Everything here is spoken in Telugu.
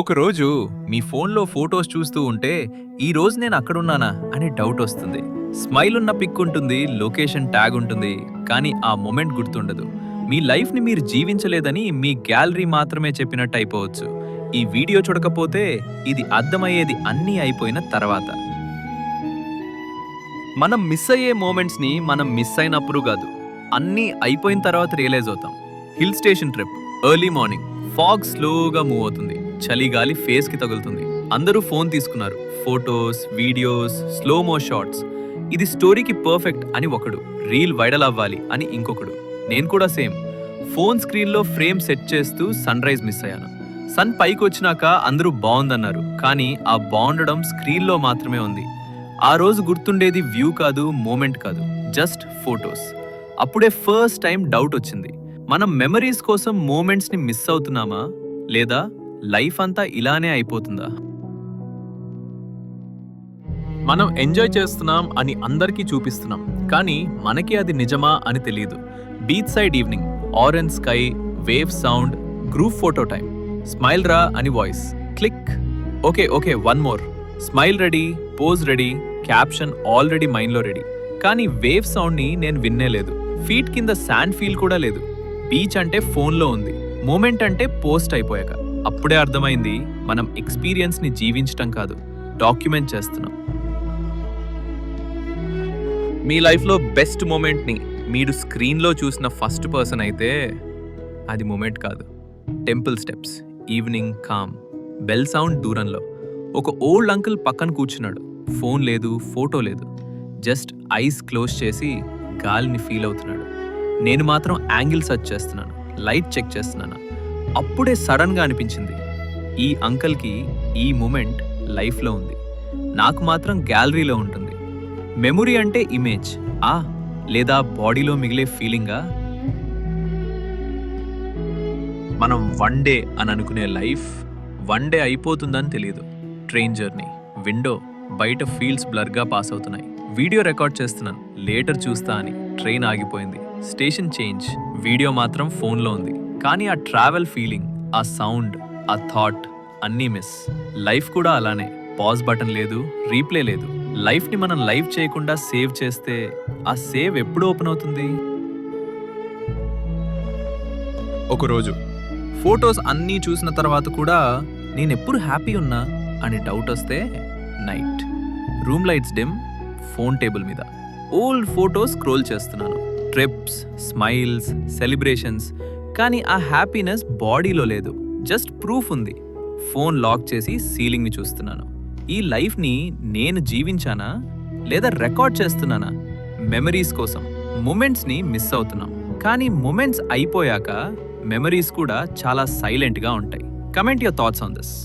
ఒకరోజు మీ ఫోన్లో ఫోటోస్ చూస్తూ ఉంటే ఈ రోజు నేను అక్కడున్నానా అని డౌట్ వస్తుంది. స్మైల్ ఉన్న పిక్ ఉంటుంది, లొకేషన్ ట్యాగ్ ఉంటుంది, కానీ ఆ మొమెంట్ గుర్తుండదు. మీ లైఫ్ని మీరు జీవించలేదని మీ గ్యాలరీ మాత్రమే చెప్పినట్టు అయిపోవచ్చు. ఈ వీడియో చూడకపోతే ఇది అర్థమయ్యేది అన్నీ అయిపోయిన తర్వాత. మనం మిస్ అయ్యే మూమెంట్స్ని మనం మిస్ అయినప్పుడు కాదు, అన్నీ అయిపోయిన తర్వాత రియలైజ్ అవుతాం. Hill station trip, early morning, fog స్లోగా మూవ్ అవుతుంది, చలిగాలి ఫేస్ కి తగులుతుంది. అందరూ ఫోన్ తీసుకున్నారు, ఫోటోస్, వీడియోస్, స్లోమో షాట్స్. ఇది స్టోరీకి పర్ఫెక్ట్ అని ఒకడు, రీల్ వైరల్ అవ్వాలి అని ఇంకొకడు. నేను కూడా సేమ్. ఫోన్ స్క్రీన్లో ఫ్రేమ్ సెట్ చేస్తూ సన్ రైజ్ మిస్ అయ్యాను. సన్ పైకి వచ్చినాక అందరూ బాగుందన్నారు, కానీ ఆ బాగుండడం స్క్రీన్లో మాత్రమే ఉంది. ఆ రోజు గుర్తుండేది వ్యూ కాదు, మూమెంట్ కాదు, జస్ట్ ఫోటోస్. అప్పుడే ఫస్ట్ టైం డౌట్ వచ్చింది, మనం మెమరీస్ కోసం మూమెంట్స్ని మిస్ అవుతున్నామా, లేదా లైఫ్ అంతా ఇలానే అయిపోతుందా? మనం ఎంజాయ్ చేస్తున్నాం అని అందరికీ చూపిస్తున్నాం, కానీ మనకి అది నిజమా అని తెలియదు. Beach side evening, orange sky, wave sound, group photo time. Smile రా అని voice, click. Okay one more. Smile ready, pose ready, caption already మైండ్లో రెడీ. కానీ వేవ్ సౌండ్ని నేను విన్నేలేదు. ఫీట్ కింద శాండ్ ఫీల్ కూడా లేదు. బీచ్ అంటే ఫోన్లో ఉంది, మూమెంట్ అంటే పోస్ట్ అయిపోయాక. అప్పుడే అర్థమైంది, మనం ఎక్స్పీరియన్స్ని జీవించటం కాదు, డాక్యుమెంట్ చేస్తున్నాం. మీ లైఫ్లో బెస్ట్ మూమెంట్ని మీరు స్క్రీన్లో చూసిన ఫస్ట్ పర్సన్ అయితే అది మూమెంట్ కాదు. Temple steps, evening calm, bell sound దూరంలో. ఒక ఓల్డ్ అంకుల్ పక్కన కూర్చున్నాడు, ఫోన్ లేదు, ఫోటో లేదు, జస్ట్ ఐస్ క్లోజ్ చేసి గాలిని ఫీల్ అవుతున్నాడు. నేను మాత్రం యాంగిల్ సెర్చ్ చేస్తున్నాను, లైట్ చెక్ చేస్తున్నాను. అప్పుడే సడన్గా అనిపించింది, ఈ అంకల్కి ఈ మూమెంట్ లైఫ్లో ఉంది, నాకు మాత్రం గ్యాలరీలో ఉంటుంది. మెమొరీ అంటే ఇమేజ్ లేదా బాడీలో మిగిలే ఫీలింగా? మనం వన్ డే అని అనుకునే లైఫ్ వన్ డే అయిపోతుందని తెలియదు. ట్రైన్ జర్నీ, విండో, బయట ఫీల్డ్స్ బ్లర్గా పాస్ అవుతున్నాయి. వీడియో రికార్డ్ చేస్తున్నాను, లేటర్ చూస్తా అని ట్రైన్ ఆగిపోయింది. స్టేషన్ చేంజ్, వీడియో మాత్రం ఫోన్లో ఉంది, కానీ ఆ ట్రావెల్ ఫీలింగ్, ఆ సౌండ్, ఆ థాట్ అన్నీ మిస్. లైఫ్ కూడా అలానే, పాజ్ బటన్ లేదు, రీప్లే లేదు. లైఫ్ని మనం లైవ్ చేయకుండా సేవ్ చేస్తే ఆ సేవ్ ఎప్పుడు ఓపెన్ అవుతుంది? ఒకరోజు ఫొటోస్ అన్నీ చూసిన తర్వాత కూడా నేను ఎప్పుడు హ్యాపీ ఉన్నా అని డౌట్ వస్తే, night, room lights dim, phone table మీద ఓల్డ్ ఫొటోస్ స్క్రోల్ చేస్తున్నాను. ట్రిప్స్, స్మైల్స్, సెలబ్రేషన్స్, కానీ ఆ హ్యాపీనెస్ బాడీలో లేదు, జస్ట్ ప్రూఫ్ ఉంది. ఫోన్ లాక్ చేసి సీలింగ్ని చూస్తున్నాను. ఈ లైఫ్ని నేను జీవించానా లేదా రికార్డ్ చేస్తున్నానా? మెమరీస్ కోసం మూమెంట్స్ని మిస్ అవుతున్నాం, కానీ మూమెంట్స్ అయిపోయాక మెమరీస్ కూడా చాలా సైలెంట్గా ఉంటాయి. Comment your thoughts on this.